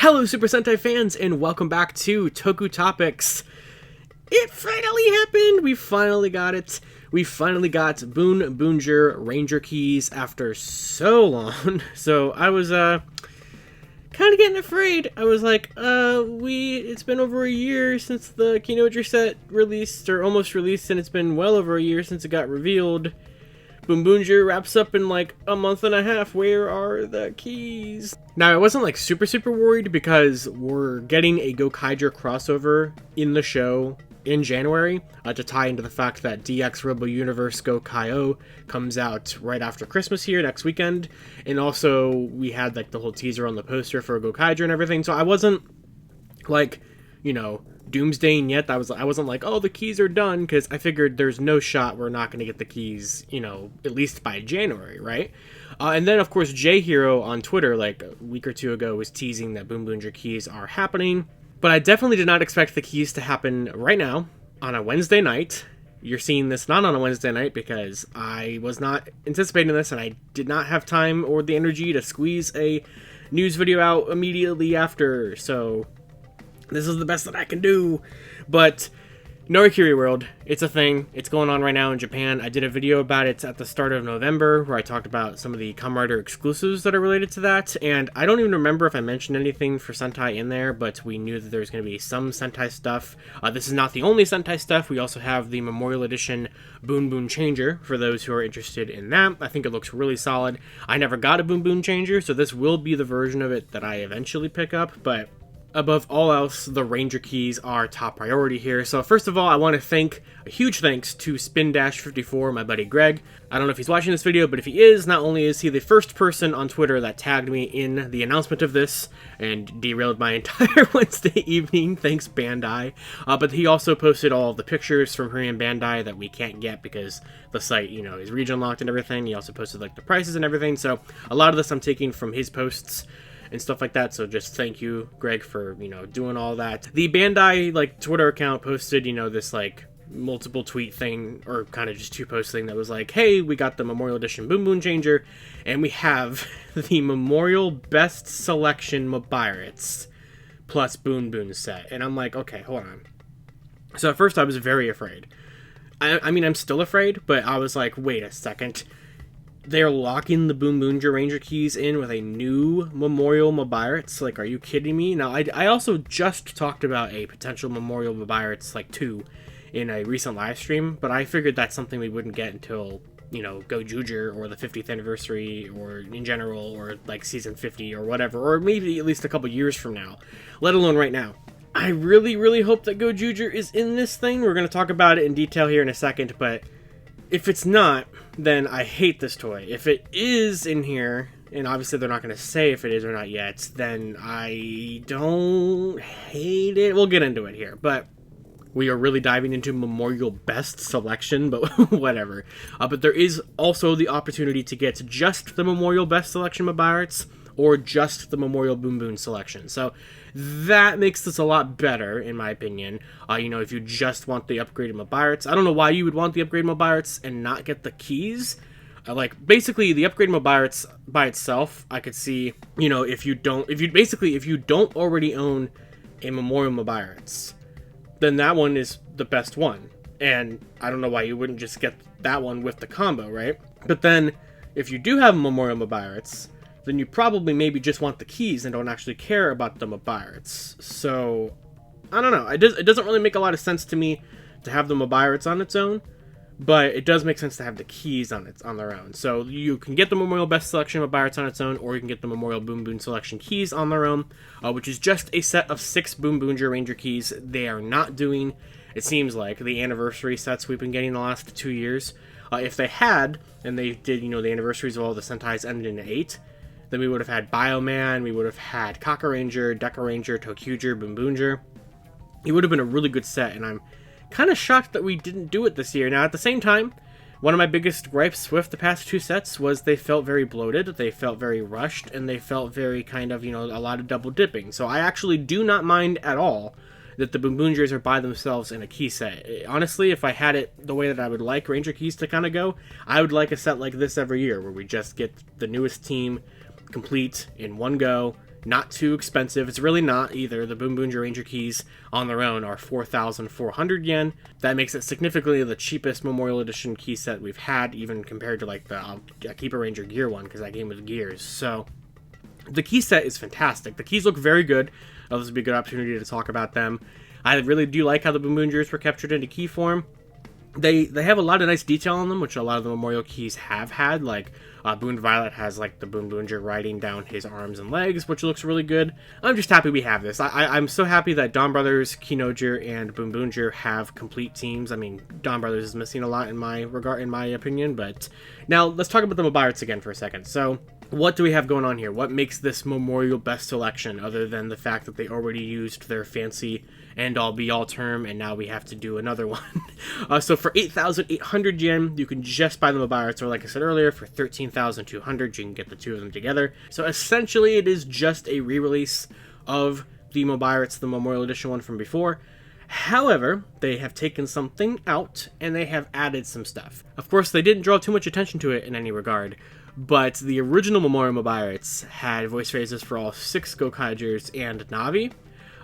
Hello Super Sentai fans, and welcome back to Toku Topics. It finally happened! We finally got it. We finally got Boonboomger Ranger keys after so long. So I was kind of getting afraid. I was like, it's been over a year since the Kinoger set released, or almost released, and it's been well over a year since it got revealed. Boonboomger wraps up in like a month and a half. Where are the keys? Now, I wasn't like super worried because we're getting a Gokaiger crossover in the show in January to tie into the fact that DX Robo Universe Go-Kai-O comes out right after Christmas here next weekend. And also we had like the whole teaser on the poster for Gokaiger and everything. So I wasn't like, you know, doomsdaying yet. I wasn't like, oh, the keys are done, because I figured there's no shot we're not going to get the keys, you know, at least by January, right? And then, of course, J Hero on Twitter, like a week or two ago, was teasing that Boonboomger keys are happening. But I definitely did not expect the keys to happen right now, on a Wednesday night. You're seeing this not on a Wednesday night because I was not anticipating this, and I did not have time or the energy to squeeze a news video out immediately after, so this is the best that I can do. But Norikiri World, it's a thing. It's going on right now in Japan. I did a video about it at the start of November where I talked about some of the Kamen Rider exclusives that are related to that. And I don't even remember if I mentioned anything for Sentai in there, but we knew that there was going to be some Sentai stuff. This is not the only Sentai stuff. We also have the Memorial Edition Boonboom Changer for those who are interested in that. I think it looks really solid. I never got a Boonboom Changer, so this will be the version of it that I eventually pick up, but above all else, the Ranger keys are top priority here. So first of all, I want to thank, a huge thanks to Spin-54, my buddy Greg. I don't know if he's watching this video, but if he is, not only is he the first person on Twitter that tagged me in the announcement of this and derailed my entire Wednesday evening, thanks Bandai, but he also posted all of the pictures from Korean Bandai that we can't get because the site, you know, is region locked and everything. He also posted like the prices and everything, so a lot of this I'm taking from his posts and stuff like that, so just thank you, Greg, for, you know, doing all that. The Bandai, like, Twitter account posted, you know, this, like, multiple tweet thing, or kind of just two post thing that was like, hey, we got the Memorial Edition Boonboom Changer, and we have the Memorial Best Selection Mobirates plus Boonboom set. And I'm like, okay, hold on. So at first I was very afraid. I mean, I'm still afraid, but I was like, wait a second. They're locking the Boonboomger Ranger keys in with a new Memorial Mobirates? Like, are you kidding me? Now, I also just talked about a potential Memorial Mobirates, like 2, in a recent live stream, but I figured that's something we wouldn't get until, you know, Gojuger or the 50th anniversary, or in general, or like season 50 or whatever, or maybe at least a couple years from now, let alone right now. I really hope that Gojuger is in this thing. We're going to talk about it in detail here in a second, but if it's not, then I hate this toy. If it is in here, and obviously they're not going to say if it is or not yet, then I don't hate it. We'll get into it here, but we are really diving into Memorial Best Selection, but whatever. But there is also the opportunity to get just the Memorial Best Selection Mobirates, or just the Memorial Boonboom Selection. So that makes this a lot better, in my opinion. You know, if you just want the upgraded Mobirates. I don't know why you would want the upgraded Mobirates and not get the keys. Like, basically, the upgraded Mobirates by itself, I could see, you know, if you don't already own a Memorial Mobirates, then that one is the best one. And I don't know why you wouldn't just get that one with the combo, right? But then, if you do have Memorial Mobirates, then you probably maybe just want the keys and don't actually care about the Mobirates. So, I don't know. It doesn't really make a lot of sense to me to have the Mobirates on its own, but it does make sense to have the keys on their own. So you can get the Memorial Best Selection Mobirates on its own, or you can get the Memorial Boonboom Selection keys on their own, which is just a set of 6 Boonboomger Ranger keys. They are not doing, it seems like, the anniversary sets we've been getting the last 2 years. If they had, and they did, you know, the anniversaries of all the Sentais ended in 8, then we would have had Bioman, we would have had Kaka Ranger, Deca Ranger, Tokulectibles, Boonboomger. It would have been a really good set, and I'm kind of shocked that we didn't do it this year. Now, at the same time, one of my biggest gripes with the past 2 sets was they felt very bloated, they felt very rushed, and they felt very kind of, you know, a lot of double dipping. So I actually do not mind at all that the Boonboomgers are by themselves in a key set. Honestly, if I had it the way that I would like Ranger keys to kind of go, I would like a set like this every year, where we just get the newest team complete in one go, not too expensive. It's really not either. The Boonboomger Ranger keys on their own are 4,400 yen. That makes it significantly the cheapest Memorial Edition key set we've had, even compared to like the Keeper Ranger Gear one, because that game was gears. So the key set is fantastic. The keys look very good. This would be a good opportunity to talk about them. I really do like how the Boonboomgers were captured into key form. They have a lot of nice detail on them, which a lot of the Memorial keys have had. Like Boon Violet has like the Boonboomger riding down his arms and legs, which looks really good. I'm just happy we have this. I'm so happy that Dawn Brothers, Kinoger, and Boonboomger have complete teams. I mean, Dawn Brothers is missing a lot in my opinion. But now let's talk about the Mobirates again for a second. So what do we have going on here? What makes this Memorial best selection, other than the fact that they already used their fancy end-all be-all term, and now we have to do another one? So for 8,800 yen, you can just buy the Mobirates, or like I said earlier, for 13,200, you can get the two of them together. So essentially, it is just a re-release of the Mobirates, the Memorial Edition one from before. However, they have taken something out, and they have added some stuff. Of course, they didn't draw too much attention to it in any regard, but the original Memorial Mobirates had voice phrases for all 6 Gokaigers and Navi.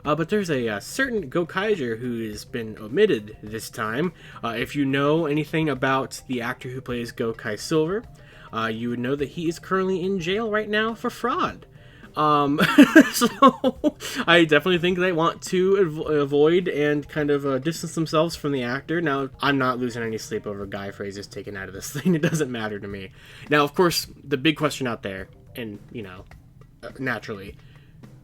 But there's a certain Gokaiger who has been omitted this time. If you know anything about the actor who plays Gokai Silver, you would know that he is currently in jail right now for fraud. So I definitely think they want to avoid and kind of distance themselves from the actor. Now, I'm not losing any sleep over guy phrases taken out of this thing. It doesn't matter to me. Now, of course, the big question out there, and, you know, naturally,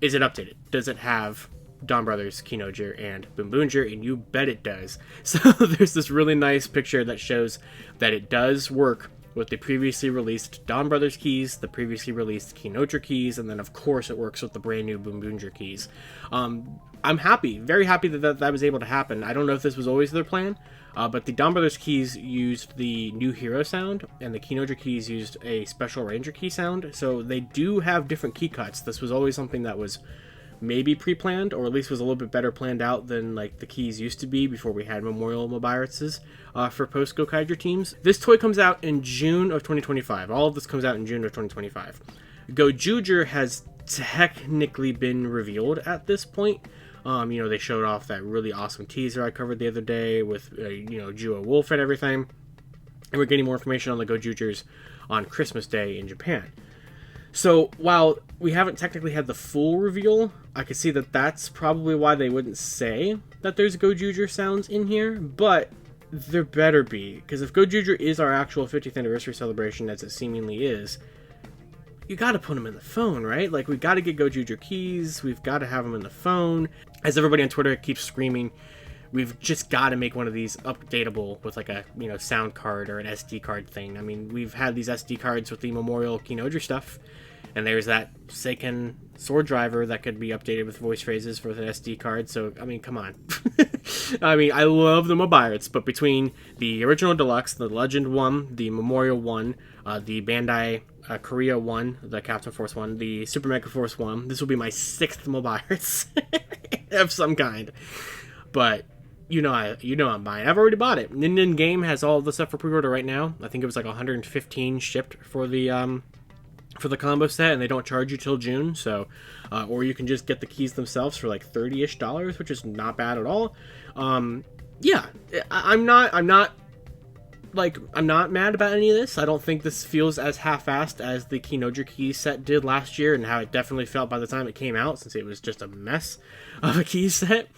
is it updated? Does it have Dawn Brothers, Kinoger, and Boonboomger? And you bet it does. So there's this really nice picture that shows that it does work with the previously released Dawn Brothers keys, the previously released Kinoger keys, and then of course it works with the brand new Boonboomger keys. I'm happy, very happy that was able to happen. I don't know if this was always their plan, but the Dawn Brothers keys used the new hero sound, and the Kinoger keys used a special Ranger key sound, so they do have different key cuts. This was always something that was maybe pre-planned, or at least was a little bit better planned out than like the keys used to be before we had Memorial Mobirates for post Gokaiger teams. This toy comes out in June of 2025. All of this comes out in June of 2025. Gojuger has technically been revealed at this point. You know, they showed off that really awesome teaser I covered the other day with you know, Juo Wolf and everything, and we're getting more information on the Gojugers on Christmas Day in Japan. So while we haven't technically had the full reveal, I could see that that's probably why they wouldn't say that there's Gojuger sounds in here, but there better be, because if Gojuger is our actual 50th anniversary celebration, as it seemingly is, you gotta put them in the phone, right? Like, we gotta get Gojuger keys, we've gotta have them in the phone. As everybody on Twitter keeps screaming, we've just got to make one of these updatable with like a, you know, sound card or an SD card thing. I mean, we've had these SD cards with the Memorial Kinoger stuff, and there's that Seiken sword driver that could be updated with voice phrases for the SD card. So, I mean, come on. I mean, I love the Mobirates, but between the original deluxe, the Legend one, the Memorial one, the Bandai Korea one, the Captain Force one, the Super Mega Force one, this will be my 6th Mobirates of some kind. But you know I'm buying. I've already bought it. Nin Nin Game has all the stuff for pre-order right now. I think it was like 115 shipped for the combo set, and they don't charge you till June. So, or you can just get the keys themselves for like $30-ish, which is not bad at all. Yeah, I'm not mad about any of this. I don't think this feels as half-assed as the Kinoger key set did last year, and how it definitely felt by the time it came out, since it was just a mess of a key set.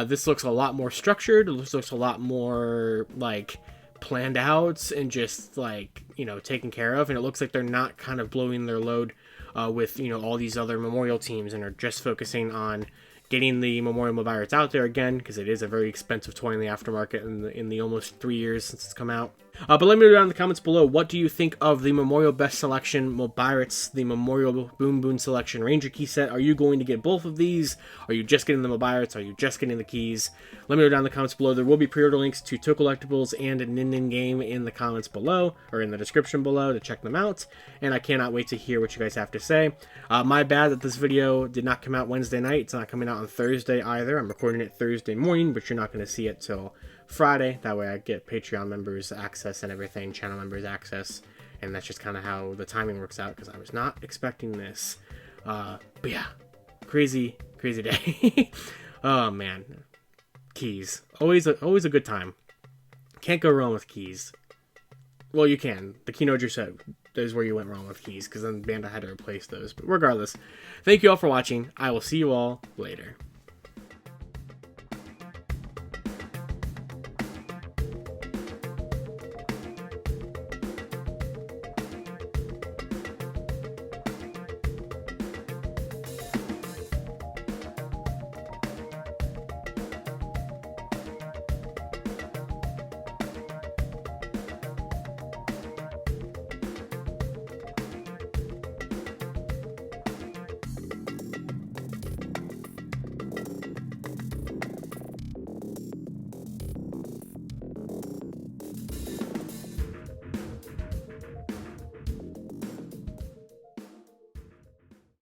This looks a lot more structured. It looks a lot more like planned out and just like, you know, taken care of. And it looks like they're not kind of blowing their load with, you know, all these other Memorial teams, and are just focusing on getting the Memorial Mobirates out there again, because it is a very expensive toy in the aftermarket in the almost 3 years since it's come out. But let me know down in the comments below, what do you think of the Memorial Best Selection Mobirates, the Memorial Boonboom Selection Ranger key set? Are you going to get both of these? Are you just getting the Mobirates? Are you just getting the keys? Let me know down in the comments below. There will be pre-order links to Tokullectibles and Nin Nin Game in the comments below, or in the description below, to check them out. And I cannot wait to hear what you guys have to say. My bad that this video did not come out Wednesday night. It's not coming out on Thursday either. I'm recording it Thursday morning, but you're not going to see it till Friday. That way I get Patreon members access and everything, channel members access, and that's just kind of how the timing works out, because I was not expecting this. But yeah, crazy day. Oh man, keys, always a good time. Can't go wrong with keys. Well, you can. The Keynoger set is where you went wrong with keys, because then Bandai had to replace those. But regardless, thank you all for watching. I will see you all later.